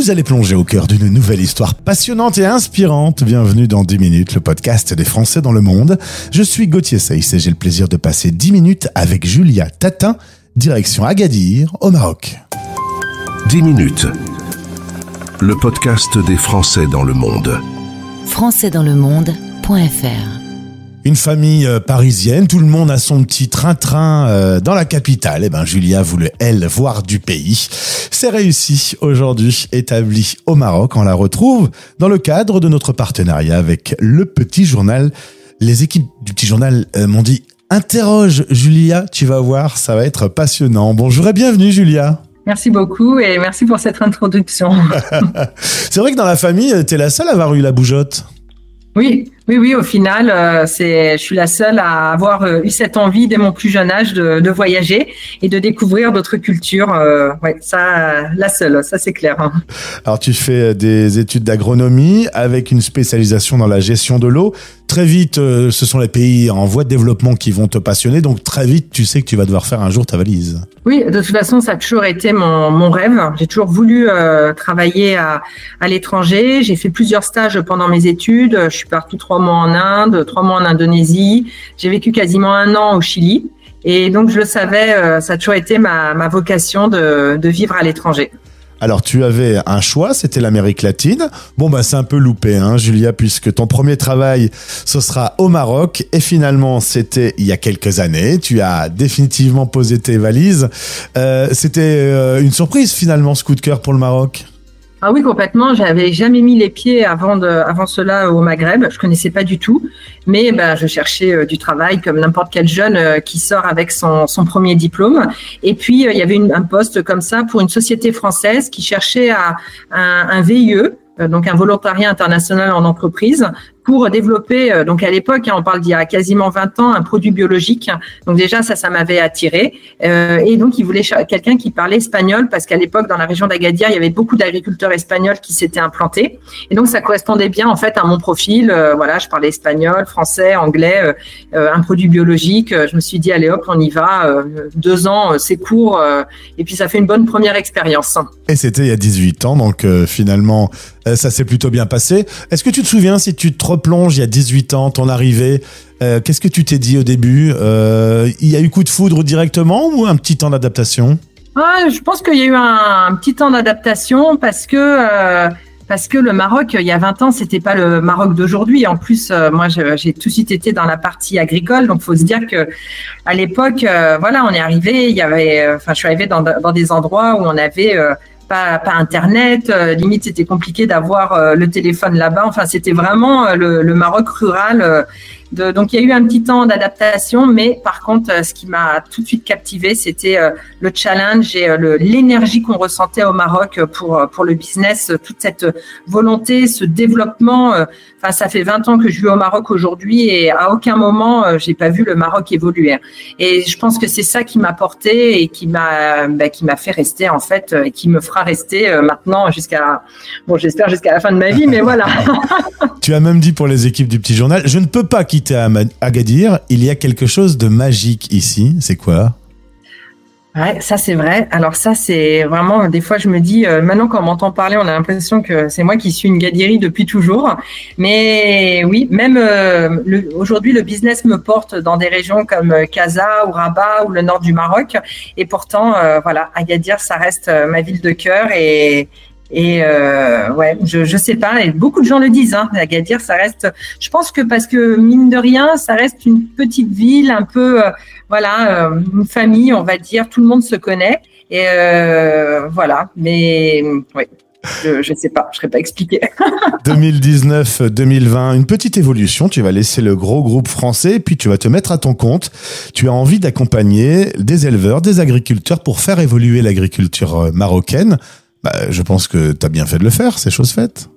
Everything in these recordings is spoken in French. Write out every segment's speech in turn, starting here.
Vous allez plonger au cœur d'une nouvelle histoire passionnante et inspirante. Bienvenue dans 10 minutes, le podcast des Français dans le monde. Je suis Gauthier Saïs et j'ai le plaisir de passer 10 minutes avec Julia Tatin, direction Agadir, au Maroc. 10 minutes, le podcast des Français dans le monde. Françaisdanslemonde.fr. Une famille parisienne, tout le monde a son petit train-train dans la capitale. Julia voulait, elle, voir du pays. C'est réussi aujourd'hui, établie au Maroc. On la retrouve dans le cadre de notre partenariat avec Le Petit Journal. Les équipes du Petit Journal m'ont dit « Interroge Julia, tu vas voir, ça va être passionnant ». Bonjour et bienvenue Julia. Merci beaucoup et merci pour cette introduction. C'est vrai que dans la famille, t'es la seule à avoir eu la bougeotte. Oui, au final, je suis la seule à avoir eu cette envie dès mon plus jeune âge de voyager et de découvrir d'autres cultures. La seule, ça c'est clair. Alors tu fais des études d'agronomie avec une spécialisation dans la gestion de l'eau. Très vite, ce sont les pays en voie de développement qui vont te passionner, donc très vite tu sais que tu vas devoir faire un jour ta valise. Oui, de toute façon, ça a toujours été mon rêve. J'ai toujours voulu travailler à l'étranger. J'ai fait plusieurs stages pendant mes études. Je suis partie 3 mois en Inde, 3 mois en Indonésie. J'ai vécu quasiment 1 an au Chili. Et donc, je le savais, ça a toujours été ma vocation de vivre à l'étranger. Alors, tu avais un choix, c'était l'Amérique latine. C'est un peu loupé, Julia, puisque ton premier travail, ce sera au Maroc. Et finalement, c'était il y a quelques années. Tu as définitivement posé tes valises. C'était une surprise, finalement, ce coup de cœur pour le Maroc. Ah oui, complètement. J'avais jamais mis les pieds avant cela au Maghreb. Je connaissais pas du tout. Mais je cherchais du travail comme n'importe quel jeune qui sort avec son premier diplôme. Et puis, il y avait un poste comme ça pour une société française qui cherchait un VIE, donc un volontariat international en entreprise, pour développer, donc à l'époque, on parle d'il y a quasiment 20 ans, un produit biologique. Donc déjà, ça m'avait attiré. Et donc, ils voulaient quelqu'un qui parlait espagnol parce qu'à l'époque, dans la région d'Agadir, il y avait beaucoup d'agriculteurs espagnols qui s'étaient implantés. Et donc, ça correspondait bien, en fait, à mon profil. Je parlais espagnol, français, anglais, un produit biologique. Je me suis dit, allez hop, on y va. 2 ans, c'est court. Et puis, ça fait une bonne première expérience. Et c'était il y a 18 ans. Donc, finalement, ça s'est plutôt bien passé. Est-ce que tu te souviens, si tu te replonges il y a 18 ans, ton arrivée, qu'est-ce que tu t'es dit au début? Il y a eu coup de foudre directement ou un petit temps d'adaptation? Je pense qu'il y a eu un petit temps d'adaptation parce que le Maroc, il y a 20 ans, c'était pas le Maroc d'aujourd'hui. En plus, moi, j'ai tout de suite été dans la partie agricole. Donc, faut se dire que à l'époque, on est arrivé, je suis arrivée dans des endroits où on avait pas Internet, limite c'était compliqué d'avoir le téléphone là-bas. Enfin, c'était vraiment le Maroc rural. Donc, il y a eu un petit temps d'adaptation, mais par contre, ce qui m'a tout de suite captivé, c'était le challenge et l'énergie qu'on ressentait au Maroc pour le business, toute cette volonté, ce développement. Ça fait 20 ans que je vis au Maroc aujourd'hui et à aucun moment, j'ai pas vu le Maroc évoluer. Et je pense que c'est ça qui m'a porté et qui m'a fait rester, en fait, et qui me fera rester maintenant j'espère jusqu'à la fin de ma vie, mais voilà. Tu as même dit pour les équipes du Petit Journal, je ne peux pas quitter Agadir, il y a quelque chose de magique ici. C'est quoi? Ouais, ça c'est vrai. Alors ça c'est vraiment, des fois je me dis, maintenant quand on m'entend parler, on a l'impression que c'est moi qui suis une Gadiri depuis toujours. Mais oui, même aujourd'hui le business me porte dans des régions comme Casa ou Rabat ou le nord du Maroc. Et pourtant, Agadir, ça reste ma ville de cœur et je sais pas, et beaucoup de gens le disent, Agadir, ça reste, je pense que parce que mine de rien, ça reste une petite ville, un peu, une famille, on va dire, tout le monde se connaît, et mais oui. Je sais pas, je serais pas expliqué. 2019-2020, une petite évolution. Tu vas laisser le gros groupe français, puis tu vas te mettre à ton compte. Tu as envie d'accompagner des éleveurs, des agriculteurs pour faire évoluer l'agriculture marocaine. Je pense que tu as bien fait de le faire, c'est chose faite.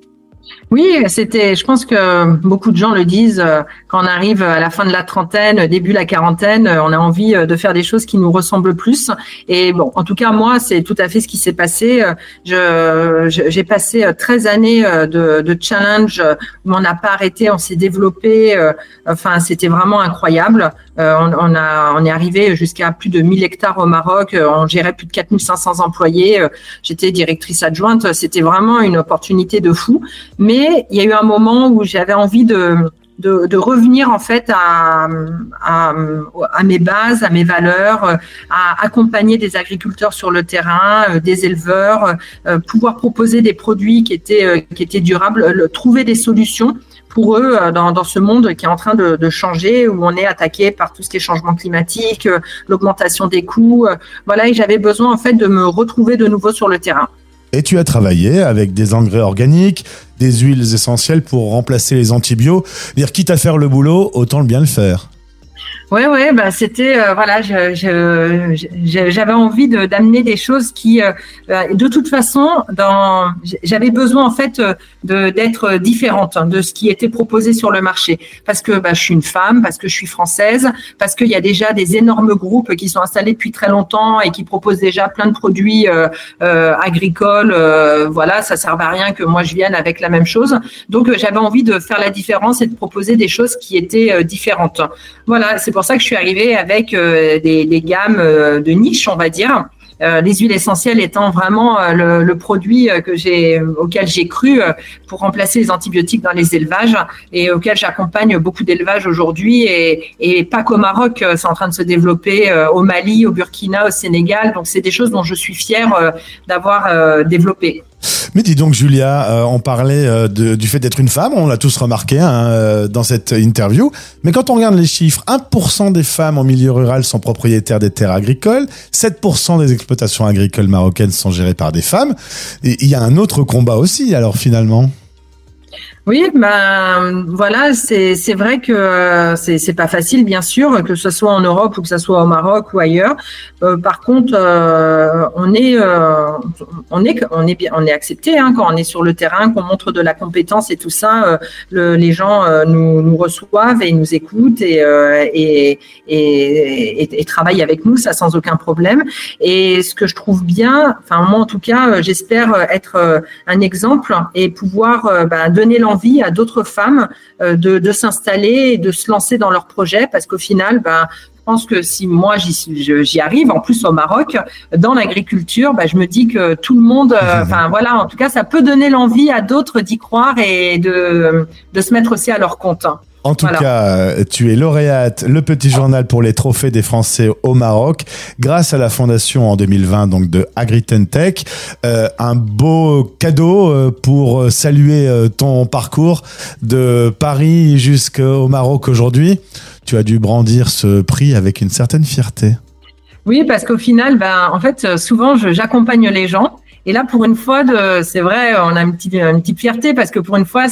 Oui, je pense que beaucoup de gens le disent, quand on arrive à la fin de la trentaine, début de la quarantaine, on a envie de faire des choses qui nous ressemblent plus. Et bon, en tout cas, moi, c'est tout à fait ce qui s'est passé. J'ai passé 13 années de challenge où on n'a pas arrêté, on s'est développé. Enfin, c'était vraiment incroyable. On est arrivé jusqu'à plus de 1000 hectares au Maroc. On gérait plus de 4500 employés. J'étais directrice adjointe. C'était vraiment une opportunité de fou. Mais il y a eu un moment où j'avais envie de revenir en fait à mes bases, à mes valeurs, à accompagner des agriculteurs sur le terrain, des éleveurs, pouvoir proposer des produits qui étaient durables, trouver des solutions pour eux dans ce monde qui est en train de changer, où on est attaqué par tout ce qui est changement climatique, l'augmentation des coûts. Voilà, et j'avais besoin en fait de me retrouver de nouveau sur le terrain. Et tu as travaillé avec des engrais organiques, des huiles essentielles pour remplacer les antibiotiques. Dire quitte à faire le boulot, autant bien le faire. Ouais, bah c'était voilà, j'avais envie d'amener des choses qui, de toute façon, j'avais besoin en fait d'être différente de ce qui était proposé sur le marché, parce que je suis une femme, parce que je suis française, parce qu'il y a déjà des énormes groupes qui sont installés depuis très longtemps et qui proposent déjà plein de produits agricoles. Voilà, ça sert à rien que moi je vienne avec la même chose. Donc j'avais envie de faire la différence et de proposer des choses qui étaient différentes. Voilà, c'est pour ça que je suis arrivée avec des gammes de niche, on va dire. Les huiles essentielles étant vraiment le produit auquel j'ai cru pour remplacer les antibiotiques dans les élevages et auquel j'accompagne beaucoup d'élevages aujourd'hui et pas qu'au Maroc, c'est en train de se développer au Mali, au Burkina, au Sénégal. Donc c'est des choses dont je suis fière d'avoir développé. Mais dis donc Julia, on parlait du fait d'être une femme, on l'a tous remarqué dans cette interview, mais quand on regarde les chiffres, 1% des femmes en milieu rural sont propriétaires des terres agricoles, 7% des exploitations agricoles marocaines sont gérées par des femmes, et il y a un autre combat aussi alors finalement. Oui, voilà, c'est vrai que c'est pas facile, bien sûr, que ce soit en Europe ou que ce soit au Maroc ou ailleurs. Par contre, on est accepté quand on est sur le terrain, qu'on montre de la compétence et tout ça. Les gens nous reçoivent et nous écoutent et travaillent avec nous, ça sans aucun problème. Et ce que je trouve bien, enfin moi en tout cas, j'espère être un exemple et pouvoir donner l'envie à d'autres femmes de s'installer et de se lancer dans leurs projets, parce qu'au final, je pense que si moi j'y arrive, en plus au Maroc, dans l'agriculture, je me dis que tout le monde, voilà, en tout cas, ça peut donner l'envie à d'autres d'y croire et de se mettre aussi à leur compte. En tout cas, tu es lauréate Le Petit Journal pour les trophées des Français au Maroc, grâce à la fondation en 2020 donc de Agritentech. Un beau cadeau pour saluer ton parcours de Paris jusqu'au Maroc aujourd'hui. Tu as dû brandir ce prix avec une certaine fierté. Oui, parce qu'au final, en fait, souvent, j'accompagne les gens. Et là, pour une fois, c'est vrai, on a une petite fierté parce que pour une fois,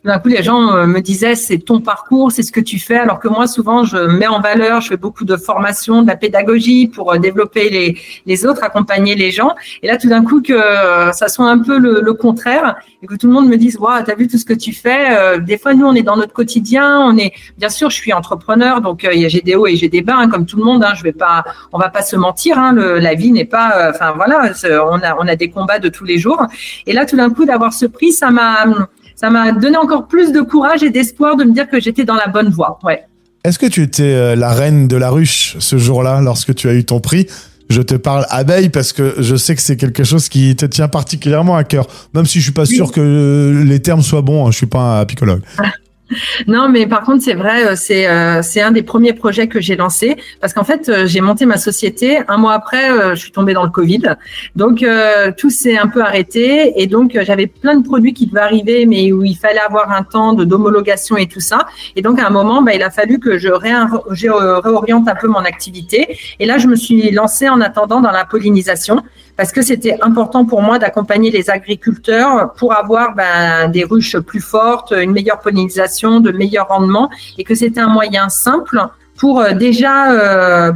d'un coup, les gens me disaient, c'est ton parcours, c'est ce que tu fais. Alors que moi, souvent, je mets en valeur, je fais beaucoup de formation, de la pédagogie pour développer les autres, accompagner les gens. Et là, tout d'un coup, que ça soit un peu le contraire et que tout le monde me dise, waouh, t'as vu tout ce que tu fais. Des fois, nous, on est dans notre quotidien. Bien sûr, je suis entrepreneur, donc j'ai des hauts et j'ai des bas, comme tout le monde. On va pas se mentir. La vie n'est pas, voilà, on a des combats de tous les jours. Et là, tout d'un coup, d'avoir ce prix, ça m'a donné encore plus de courage et d'espoir de me dire que j'étais dans la bonne voie. Ouais. Est-ce que tu étais la reine de la ruche ce jour-là, lorsque tu as eu ton prix ? Je te parle abeille parce que je sais que c'est quelque chose qui te tient particulièrement à cœur, même si je suis pas sûr que les termes soient bons, je suis pas un apicologue. Non, mais par contre, c'est vrai, c'est un des premiers projets que j'ai lancé parce qu'en fait, j'ai monté ma société. Un mois après, je suis tombée dans le Covid. Donc, tout s'est un peu arrêté et donc, j'avais plein de produits qui devaient arriver, mais où il fallait avoir un temps d'homologation et tout ça. Et donc, à un moment, il a fallu que je réoriente un peu mon activité. Et là, je me suis lancée en attendant dans la pollinisation parce que c'était important pour moi d'accompagner les agriculteurs pour avoir des ruches plus fortes, une meilleure pollinisation, de meilleurs rendements, et que c'était un moyen simple pour déjà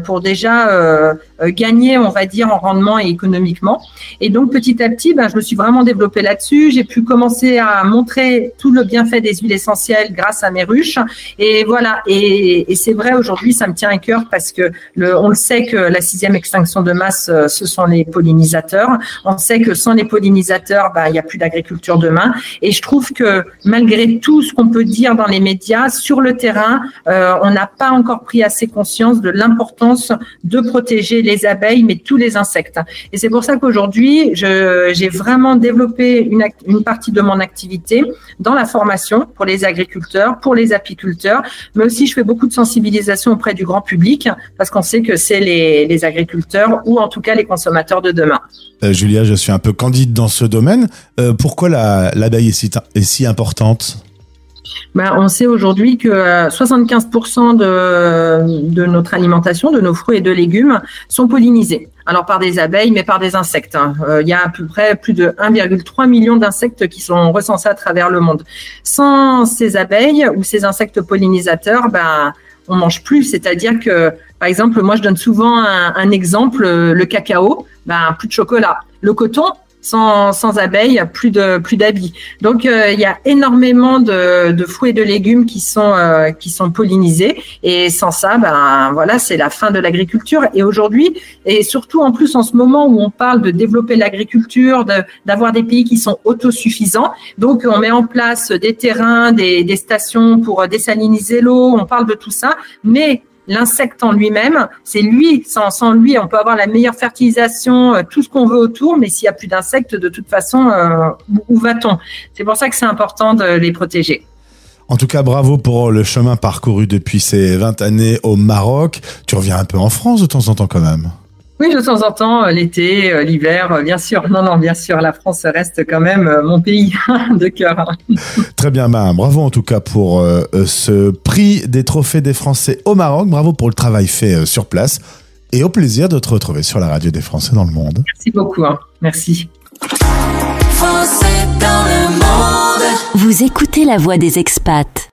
gagner, on va dire, en rendement et économiquement. Et donc, petit à petit, je me suis vraiment développée là-dessus. J'ai pu commencer à montrer tout le bienfait des huiles essentielles grâce à mes ruches. Et voilà. Et c'est vrai, aujourd'hui, ça me tient à cœur parce que on le sait que la 6e extinction de masse, ce sont les pollinisateurs. On sait que sans les pollinisateurs, il n'y a plus d'agriculture demain. Et je trouve que malgré tout ce qu'on peut dire dans les médias, sur le terrain, on n'a pas encore pris assez conscience de l'importance de protéger les abeilles, mais tous les insectes. Et c'est pour ça qu'aujourd'hui, j'ai vraiment développé une partie de mon activité dans la formation pour les agriculteurs, pour les apiculteurs, mais aussi je fais beaucoup de sensibilisation auprès du grand public parce qu'on sait que c'est les agriculteurs ou en tout cas les consommateurs de demain. Julia, je suis un peu candide dans ce domaine. Pourquoi l'abeille est si importante ? On sait aujourd'hui que 75% de notre alimentation, de nos fruits et de légumes, sont pollinisés. Alors par des abeilles, mais par des insectes. Il y a à peu près plus de 1,3 million d'insectes qui sont recensés à travers le monde. Sans ces abeilles ou ces insectes pollinisateurs, on mange plus. C'est-à-dire que, par exemple, moi je donne souvent un exemple, le cacao, plus de chocolat. Le coton, sans abeilles, plus d'habits. Donc il y a énormément de fruits et de légumes qui sont pollinisés et sans ça, voilà, c'est la fin de l'agriculture. Et aujourd'hui, et surtout en plus en ce moment où on parle de développer l'agriculture, d'avoir des pays qui sont autosuffisants, donc on met en place des terrains, des stations pour désaliniser l'eau, on parle de tout ça, mais l'insecte en lui-même, c'est lui. Sans lui, on peut avoir la meilleure fertilisation, tout ce qu'on veut autour, mais s'il n'y a plus d'insectes, de toute façon, où va-t-on ? C'est pour ça que c'est important de les protéger. En tout cas, bravo pour le chemin parcouru depuis ces 20 années au Maroc. Tu reviens un peu en France de temps en temps quand même ? Oui, de temps en temps, l'été, l'hiver, bien sûr. Non, bien sûr, la France reste quand même mon pays de cœur. Très bien, bravo en tout cas pour ce prix des trophées des Français au Maroc. Bravo pour le travail fait sur place et au plaisir de te retrouver sur la radio des Français dans le monde. Merci beaucoup, merci. Français dans le monde. Vous écoutez la voix des expats.